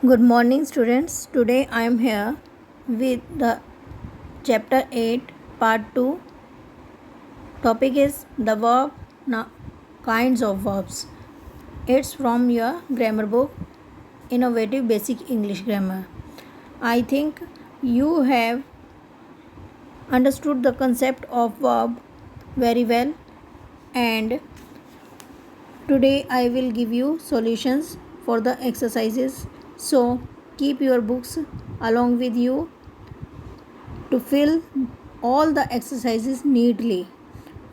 Good morning, students. Today I am here with the chapter 8, part 2. Topic is the verb kinds of verbs. It's from your grammar book, Innovative Basic English Grammar. I think you have understood the concept of verb very well, and today I will give you solutions for the exercises. So keep your books along with you to fill all the exercises neatly.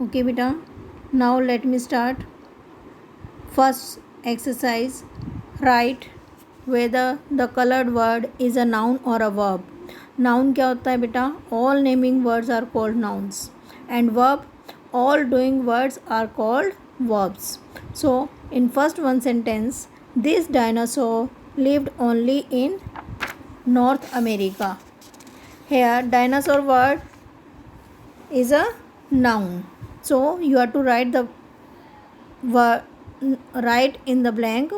Okay beta, now let me start. First exercise, write whether the colored word is a noun or a verb. Noun क्या होता है बेटा? All naming words are called nouns, and verb, all doing words are called verbs. So in first one sentence, this dinosaur lived only in North America. Here dinosaur word is a noun, so you have to write the word, write in the blank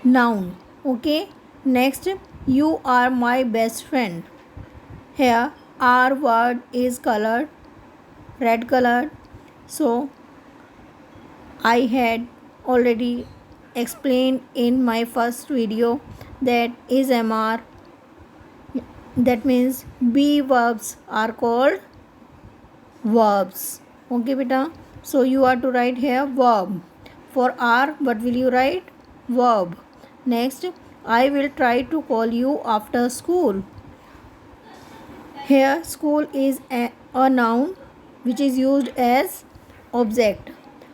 noun. Okay, next, you are my best friend. Here our word is colored, red colored, so I had already explained in my first video that is MR, that means B verbs are called verbs. Okay beta, so you are to write here verb. For R, what will you write? Verb. Next, I will try to call you after school. Here school is a noun which is used as object,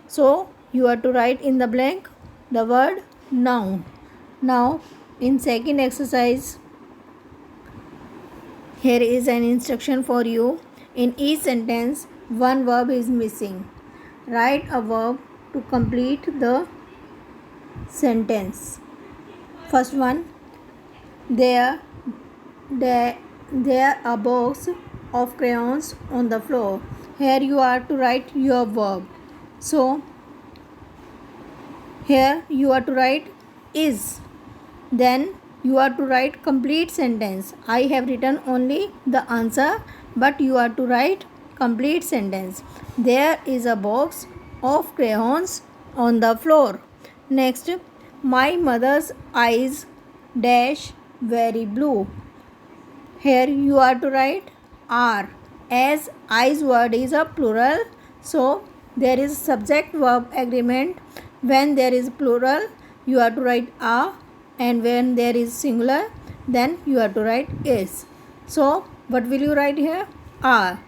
so you are to write in the blank the word noun. Now in second exercise, here is an instruction for you. In each sentence, one verb is missing. Write a verb to complete the sentence. First one, there are box of crayons on the floor. Here you are to write your verb. So here you are to write is. Then you are to write complete sentence. I have written only the answer, but you are to write complete sentence. There is a box of crayons on the floor. Next, my mother's eyes dash very blue. Here you are to write are, as eyes word is a plural, so there is subject verb agreement. When there is plural, you are to write a, and when there is singular, then you have to write is. So what will you write here? Are.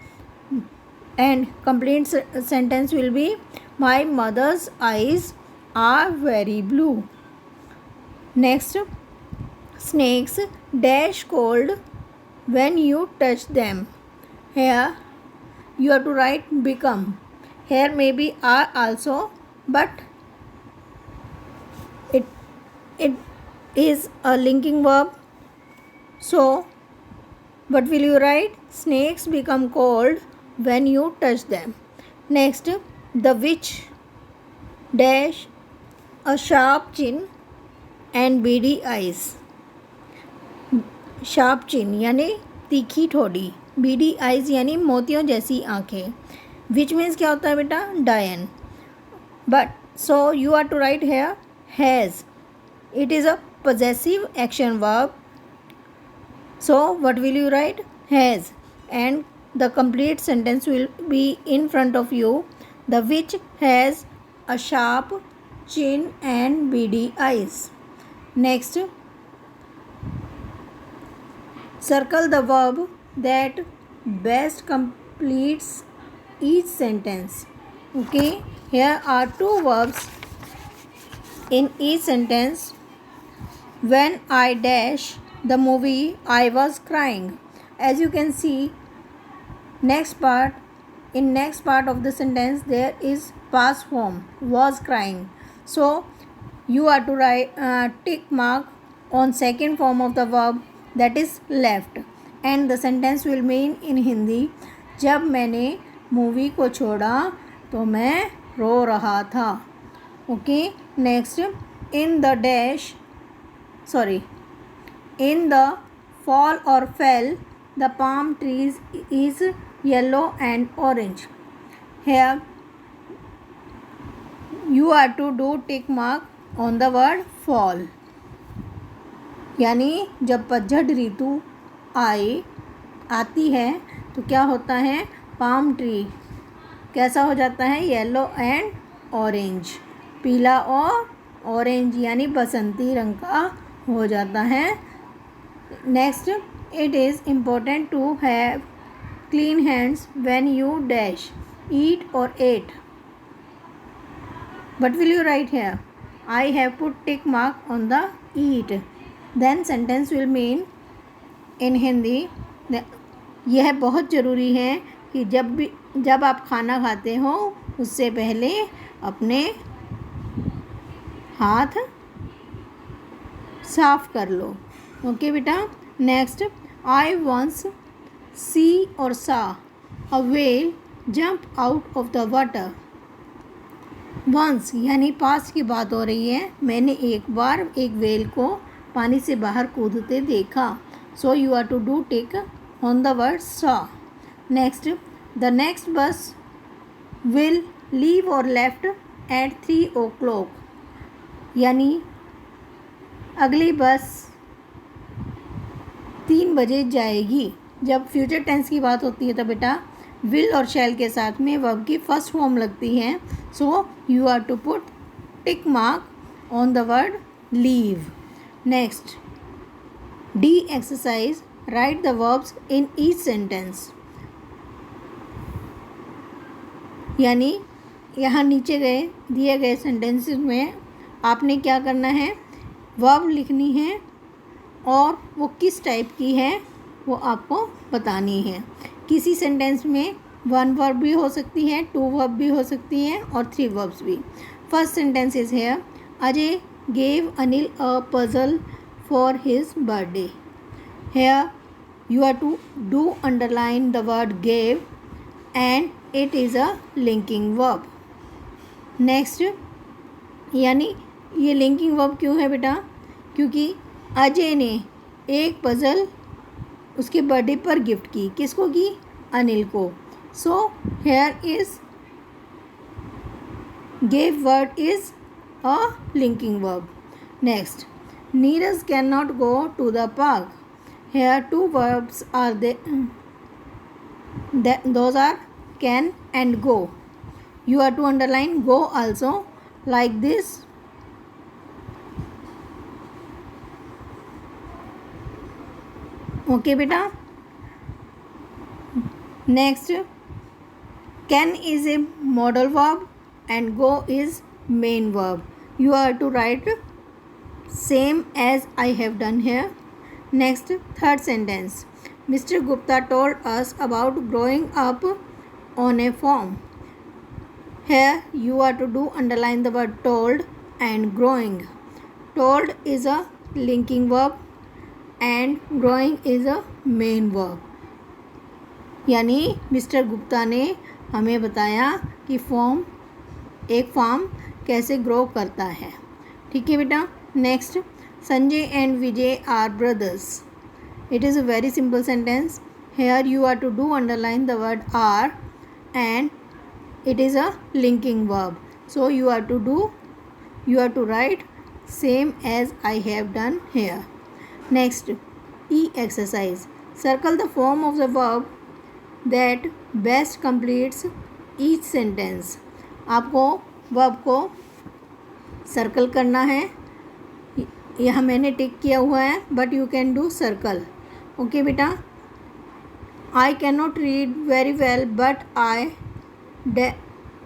And complete sentence will be, my mother's eyes are very blue. Next, snakes dash cold when you touch them. Here you have to write become. Here maybe are also, but it is a linking verb. So what will you write? Snakes become cold when you touch them. Next, the witch dash a sharp chin and beady eyes. Sharp chin यानी तीखी ठोड़ी, BD eyes यानी मोतियों जैसी आंखें. Which means क्या होता है बेटा? डायन. But so you are to write here has. It is a possessive action verb. So what will you write? Has. And the complete sentence will be in front of you. The witch has a sharp chin and beady eyes. Next, circle the verb that best completes each sentence. Okay, here are two verbs in each sentence. When I dash the movie, I was crying. As you can see, next part of the sentence there is past form, was crying. So you are to write tick mark on second form of the verb, that is left, and the sentence will mean in Hindi, जब मैंने movie को छोड़ा तो मैं रो रहा था. Okay, next, in the dash, sorry, in the fall or fell, the palm trees is yellow and orange. Here you are to do tick mark on the word fall. यानी जब पतझड़ ऋतु आती है तो क्या होता है, पाम ट्री कैसा हो जाता है, येलो एंड ऑरेंज, पीला और ऑरेंज यानी बसंती रंग का हो जाता है. Next, it is important to have clean hands when you dash eat or ate. What will you write here? I have put tick mark on the eat. Then sentence will mean in Hindi. यह बहुत ज़रूरी है कि जब आप खाना खाते हो उससे पहले अपने हाथ साफ कर लो. ओके बेटा. Next, I once see or saw a whale jump out of the water. Once यानी पास्ट की बात हो रही है. मैंने एक बार एक व्हेल को पानी से बाहर कूदते देखा. So you are to do tick on the word saw. Next, the next bus will leave और लेफ्ट एट 3 o'clock. यानी अगली बस 3 बजे जाएगी. जब फ्यूचर टेंस की बात होती है तो बेटा विल और शैल के साथ में वर्ब की फर्स्ट फॉर्म लगती है. So you are to put tick mark on the word leave. Next, D exercise, write the verbs in each sentence. यानी यहाँ नीचे दिए गए सेंटेंसेस में आपने क्या करना है, वर्ब लिखनी है और वो किस टाइप की है वो आपको बतानी है. किसी सेंटेंस में 1 वर्ब भी हो सकती है, 2 वर्ब भी हो सकती है और 3 वर्ब्स भी. First sentence is here, Ajay gave Anil a puzzle for his birthday. Here you are to do underline the word gave and it is a linking verb. Next, यानी ये लिंकिंग वर्ब क्यों है बेटा, क्योंकि अजय ने एक पजल उसके बर्थडे पर गिफ्ट की. किसको की, अनिल को. So here is gave word is a linking verb. Next, Neeraj can not go to the park. Here 2 verbs are those are can and go. You are to underline go also like this. Okay बेटा. Next, can is a modal verb and go is main verb. You are to write same as I have done here. Next, third sentence, mister Gupta told us about growing up on a form. Here you are to do underline the word told and growing. Told is a linking verb and growing is a main verb. यानी mister Gupta ने हमें बताया कि एक form कैसे grow करता है. ठीक है बेटा. Next, Sanjay and Vijay are brothers. It is a very simple sentence. Here you are to do underline the word are and it is a linking verb. So you are to write same as I have done here. Next, E exercise, circle the form of the verb that best completes each sentence. आपको verb को circle करना है. यहाँ मैंने टिक किया हुआ है but you can do circle. Okay बेटा. I cannot read very well but I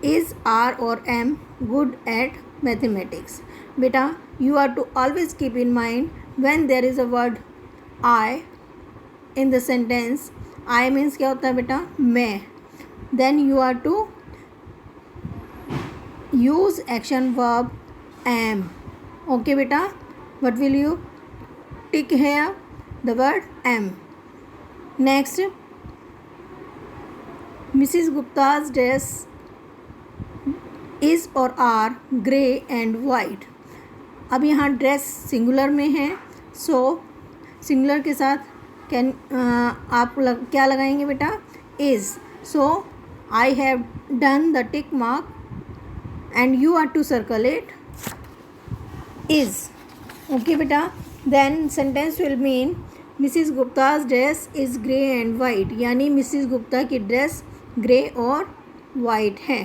is are or am good at mathematics. Beta, you are to always keep in mind when there is a word I in the sentence. I means क्या होता है बेटा, मैं. Then you are to use action verb am. Okay beta. What will you tick here? The word am. Next, Mrs. Gupta's dress is और are grey and white. अब यहाँ dress singular में है सो सिंगुलर के साथ कैन आप क्या लगाएंगे बेटा? Is. So I have done the tick mark and you are to circle it is. Okay beta. Then sentence will mean Mrs. Gupta's dress is grey and white. यानी Mrs Gupta की dress grey और white है,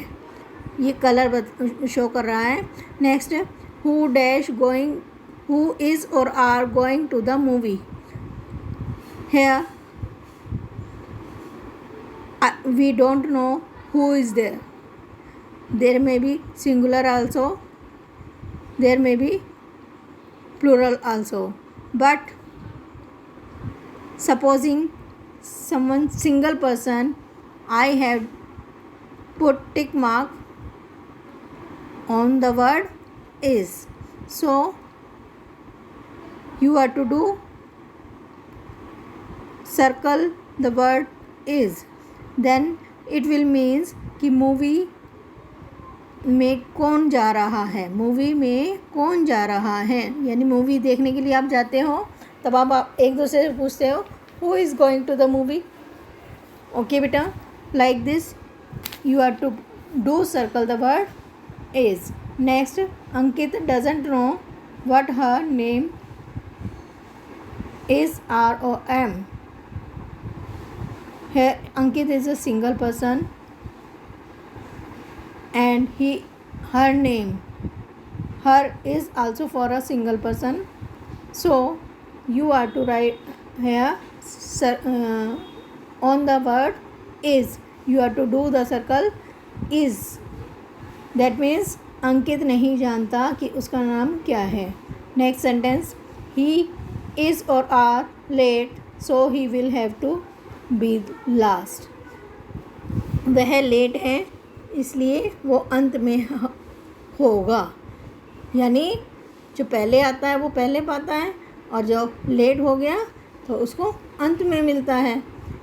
ये colour show कर रहा है. Next, who dash going, who is or are going to the movie. Here we don't know who is there. There may be singular also, there may be plural also, but supposing someone single person, I have put tick mark on the word is. So you are to do circle the word is. Then it will means कि movie में कौन जा रहा है, movie में कौन जा रहा है. यानी मूवी देखने के लिए आप जाते हो, तब आप एक दूसरे से पूछते हो who is going to the movie. Okay बेटा, like this you are to do circle the word is. Next, Ankit doesn't know what her name is, are or am. Here Ankit is a single person and her name, her is also for a single person. So you are to write here on the word is, you are to do the circle is. That means Ankit नहीं जानता कि उसका नाम क्या है. Next sentence, he is or are late, so he will have to be last. वह late है इसलिए वो अंत में होगा. यानी जो पहले आता है वो पहले पाता है, और जो लेट हो गया तो उसको अंत में मिलता है.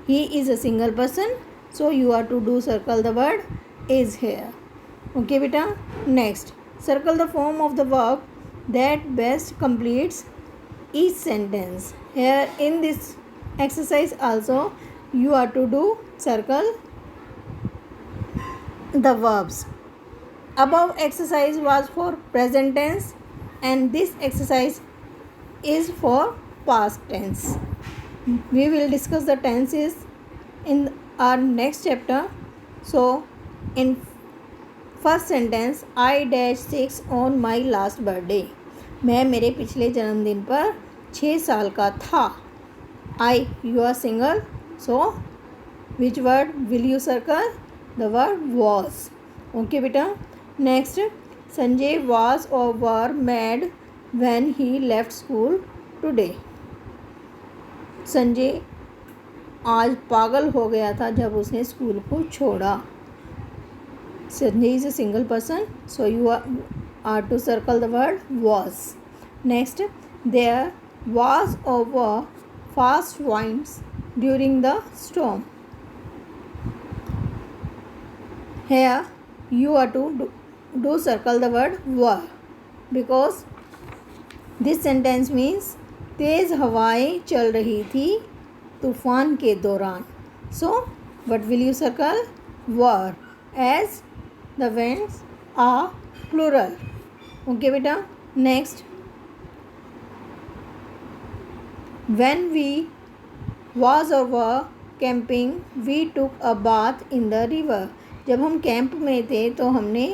He is a single person, so you are to do circle the word is here. Okay बेटा. Next, circle the form of the verb that best completes each sentence. Here in this exercise also you are to do circle the verbs. Above exercise was for present tense and this exercise is for past tense. We will discuss the tenses in our next chapter. So in first sentence, I dash 6 on my last birthday. मैं मेरे पिछले जन्मदिन पर 6 साल का था. I, you are single, so which word will you circle? The word was. Okay beta. Next, Sanjay was or were mad when he left school today. Sanjay आज पागल हो गया था जब उसने स्कूल को छोड़ा. Sanjay is a single person, so you are to circle the word was. Next, there was or were fast winds during the storm. Here you are to do circle the word were, because this sentence means तेज़ हवाएं चल रही थी तूफान के दौरान. So what will you circle? Were, as the winds are plural. Okay beta. Next, when we was or were camping we took a bath in the river. जब हम कैंप में थे तो हमने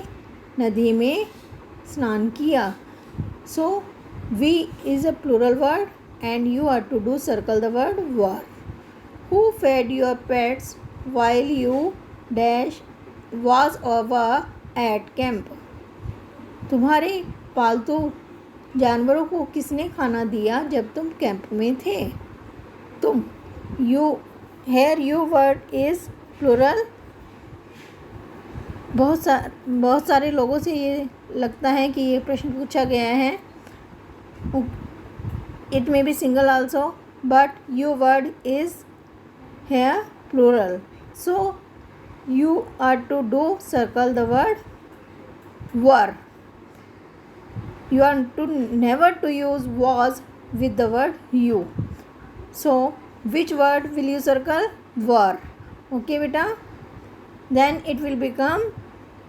नदी में स्नान किया. So we is a plural word and you are to do circle the word were. Who fed your pets while you dash was or were at camp. तुम्हारे पालतू जानवरों को किसने खाना दिया जब तुम कैंप में थे. तुम, you, here you word is plural. बहुत सारे लोगों से ये लगता है कि ये प्रश्न पूछा गया है. It may be single also, but your word is here plural. So you are to do circle the word were. You are to never to use was with the word you. So which word will you circle? Were. Okay beta. Then it will become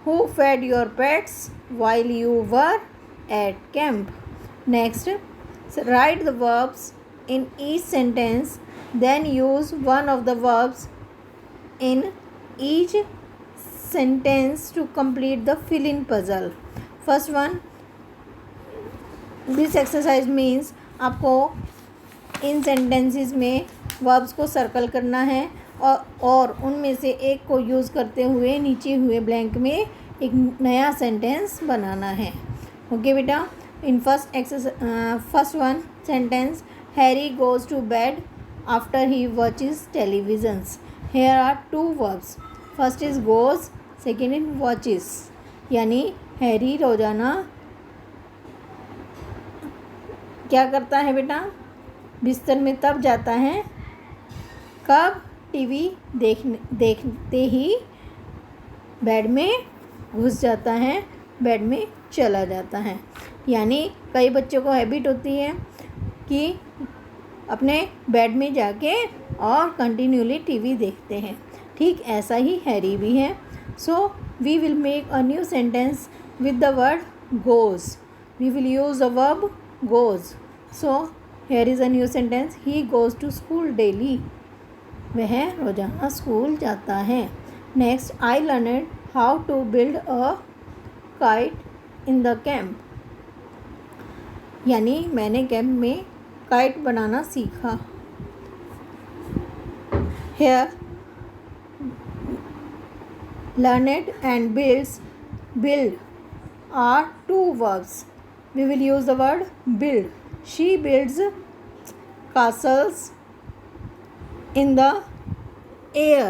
who fed your pets while you were at camp. Next, write the verbs in each sentence, then use one of the verbs in each sentence to complete the fill-in puzzle. First one, this exercise means आपको इन sentences में verbs को circle करना है और उनमें से एक को यूज़ करते हुए नीचे हुए ब्लैंक में एक नया सेंटेंस बनाना है. ओके बेटा. In first one sentence, Harry goes to bed after he watches televisions. Here are two verbs. First is goes, second is watches. यानी हैरी रोज़ाना क्या करता है बेटा? बिस्तर में तब जाता है कब टीवी देखते ही बेड में घुस जाता है, बेड में चला जाता है. यानी कई बच्चों को हैबिट होती है कि अपने बेड में जाके और कंटिन्यूली टीवी देखते हैं. ठीक ऐसा ही हैरी भी है. So we will make a new sentence with the word goes. We will use the verb goes. So here is a new sentence, he goes to school daily. वह रोज़ाना school जाता है. Next, I learned how to build a kite in the camp. यानी मैंने camp में kite बनाना सीखा. Here learned and build are two verbs. We will use the word build. She builds castles in the air.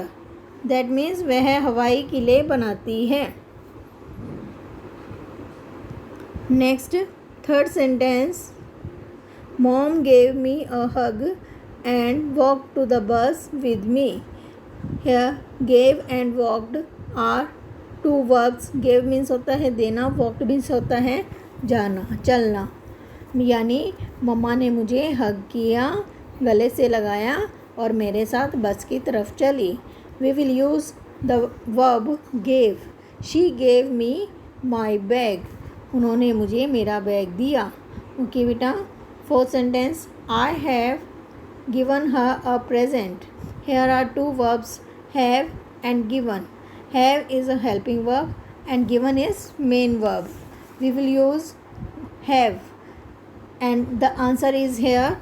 That means वह हवाई किले बनाती है. Next, third sentence, mom gave me a hug and walked to the bus with me. Here gave and walked are two verbs. gave means होता है देना, walked means होता है जाना, चलना. यानी मम्मा ने मुझे हग किया, गले से लगाया और मेरे साथ बस की तरफ चली. We will use the verb gave. She gave me my bag. उन्होंने मुझे मेरा बैग दिया. ओके बेटा. Fourth sentence, I have given her a present. Here are two verbs, have and given. Have is a helping verb and given is main verb. We will use have and the answer is here.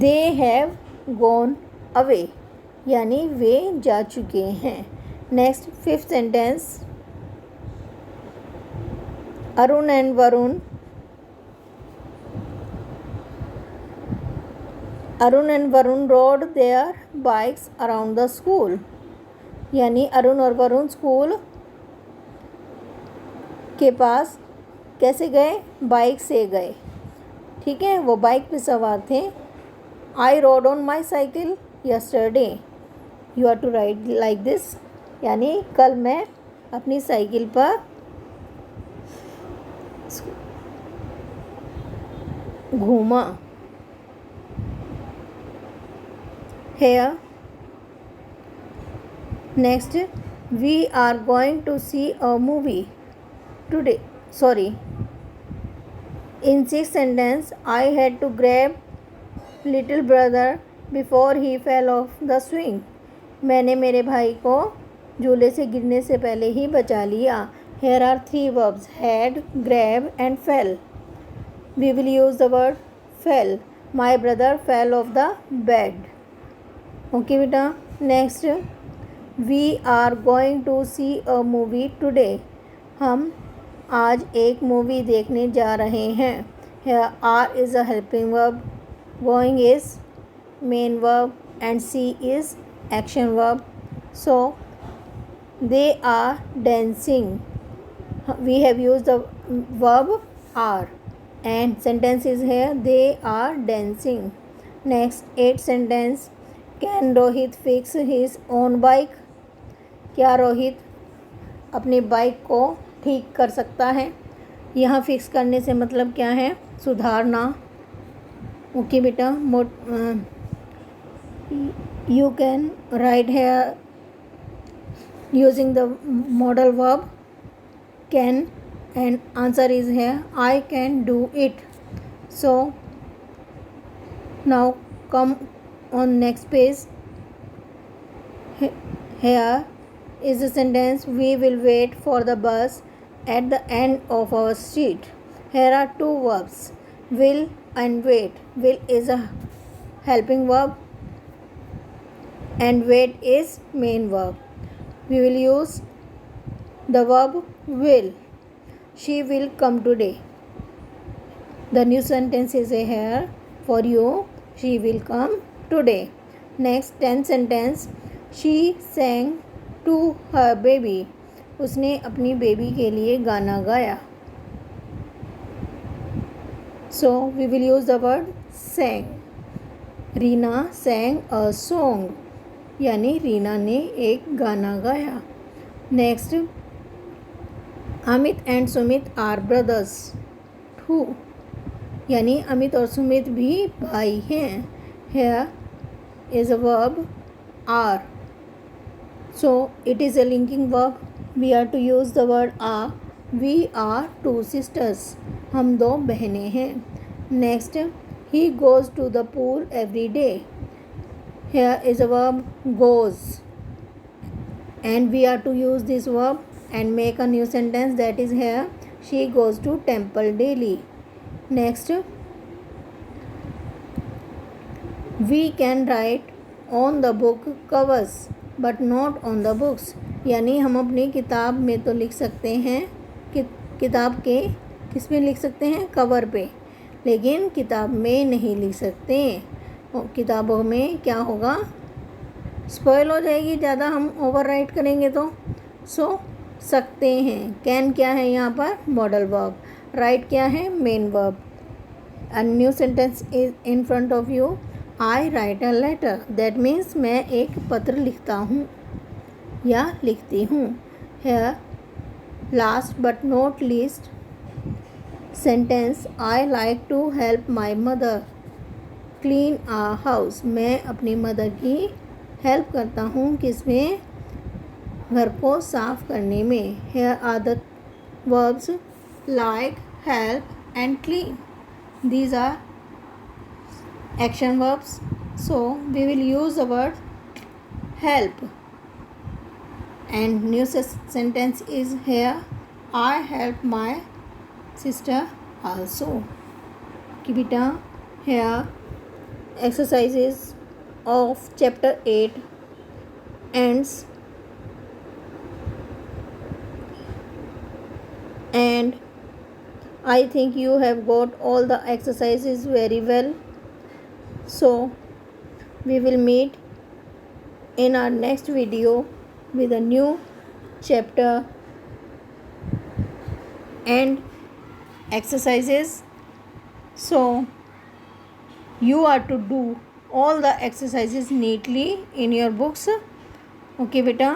They have gone away. यानी वे जा चुके हैं. Next fifth sentence, Arun and Varun rode their bikes around the school. यानी अरुण और Varun school के पास कैसे गए? Bike से गए. ठीक है, वो बाइक पे सवार थे. I rode on my cycle yesterday. You are to write like this. यानी कल मैं अपनी साइकिल पर घूमा. Here next, we are going to see a movie today. In sixth sentence, I had to grab little brother before he fell off the swing. मैंने मेरे भाई को झूले से गिरने से पहले ही बचा लिया. Here are three verbs, had, grab and fell. We will use the word fell. My brother fell off the bed. Okay बेटा. Next, we are going to see a movie today. हम आज एक मूवी देखने जा रहे हैं. Here are is a helping verb, going is main verb and see is action verb. So they are dancing. We have use the verb are and sentence is here, they are dancing. Next eight sentence, can Rohit fix his own bike. क्या रोहित अपनी bike को ठीक कर सकता है? यहाँ fix करने से मतलब क्या है, सुधारना। ओके बेटा, you can write here using the modal verb can and answer is here, I can do it. So now come on next page. Here is the sentence, we will wait for the bus at the end of our street. Here are two verbs, will and wait. Will is a helping verb and wait is main verb. We will use the verb will. She will come today. The new sentence is here for you. She will come today. Next 10th sentence. She sang to her baby. उसने अपनी baby के लिए गाना गाया. So we will use the word sang. Reena sang a song. यानी रीना ने एक गाना गाया. Next, Amit and Sumit are brothers too. यानी अमित और सुमित भी भाई हैं. Here is a verb are, so it is a linking verb. We are to use the word are. We are two sisters. हम दो बहनें हैं. Next, he goes to the pool every day. Here is a verb goes and we are to use this verb and make a new sentence, that is here, she goes to temple daily. Next, we can write on the book covers but not on the books. यानी हम अपनी किताब में तो लिख सकते हैं, किताब के किस में लिख सकते हैं, कवर पे, लेकिन किताब में नहीं लिख सकते. किताबों में क्या होगा, स्पॉइल हो जाएगी ज़्यादा हम ओवर राइट करेंगे तो. सो सकते हैं. कैन क्या है यहाँ पर, मॉडल वर्ब. राइट क्या है, main verb. A new sentence is in front of you. I write a letter. That means मैं एक पत्र लिखता हूँ या लिखती हूँ. Here last but not least sentence, I like to help my mother clean our house. मैं अपनी मदर की हेल्प करता हूँ किसमें, घर को साफ करने में. Here are the verbs like, help and clean. These are action verbs. So we will use the word help and new sentence is here, I help my sister also. कि बेटा here exercises of chapter 8 ends, and I think you have got all the exercises very well. So we will meet in our next video with a new chapter and exercises. So you are to do all the exercises neatly in your books. Okay beta,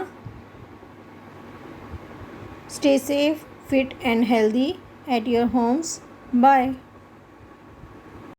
stay safe, fit and healthy at your homes. Bye.